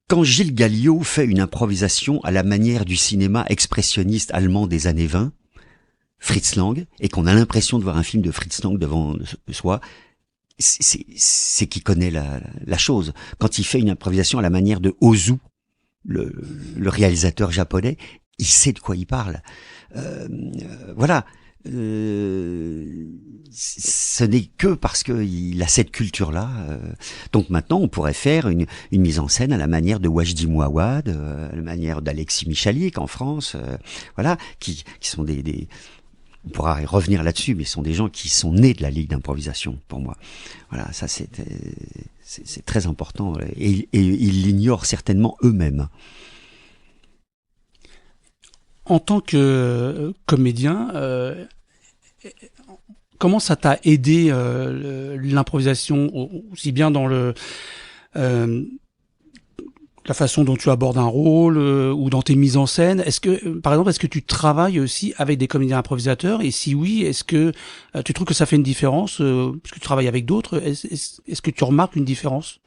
Quand Gilles Galliot fait une improvisation à la manière du cinéma expressionniste allemand des années 20, Fritz Lang, et qu'on a l'impression de voir un film de Fritz Lang devant soi, c'est qu'il connaît la chose. Quand il fait une improvisation à la manière de Ozu, le réalisateur japonais, il sait de quoi il parle. Voilà. Ce n'est que parce qu'il a cette culture-là. Donc maintenant, on pourrait faire une mise en scène à la manière de Wajdi Mouawad, à la manière d'Alexis Michalik en France, voilà, qui sont des on pourra revenir là-dessus, mais ce sont des gens qui sont nés de la Ligue d'improvisation, pour moi. Voilà, ça c'est très important, et ils l'ignorent certainement eux-mêmes. En tant que comédien, comment ça t'a aidé l'improvisation, aussi bien dans la façon dont tu abordes un rôle ou dans tes mises en scène? Est-ce que, par exemple, est-ce que tu travailles aussi avec des comédiens improvisateurs? Et si oui, est-ce que tu trouves que ça fait une différence parce que tu travailles avec d'autres? Est-ce que tu remarques une différence?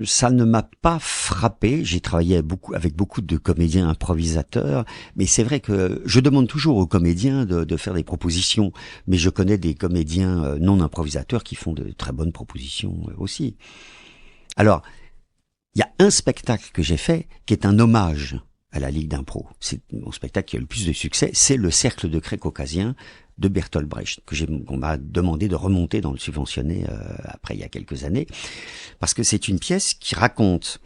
Ça ne m'a pas frappé. J'ai travaillé avec beaucoup de comédiens improvisateurs, mais c'est vrai que je demande toujours aux comédiens de faire des propositions, mais je connais des comédiens non improvisateurs qui font de très bonnes propositions aussi. Alors, il y a un spectacle que j'ai fait qui est un hommage à la Ligue d'impro. C'est mon spectacle qui a eu le plus de succès, c'est le Cercle de Craie caucasien de Bertolt Brecht, qu'on m'a demandé de remonter dans le subventionné après il y a quelques années, parce que c'est une pièce qui raconte,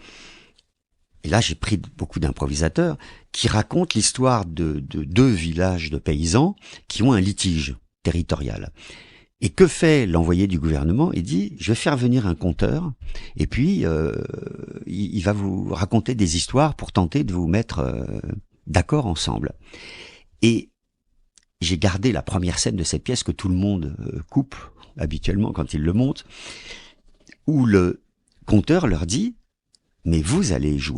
et là j'ai pris beaucoup d'improvisateurs, qui raconte l'histoire de deux villages de paysans qui ont un litige territorial. Et que fait l'envoyé du gouvernement? Il dit, je vais faire venir un conteur, et puis il va vous raconter des histoires pour tenter de vous mettre d'accord ensemble. Et j'ai gardé la première scène de cette pièce que tout le monde coupe habituellement quand il le monte, où le conteur leur dit, mais vous allez jouer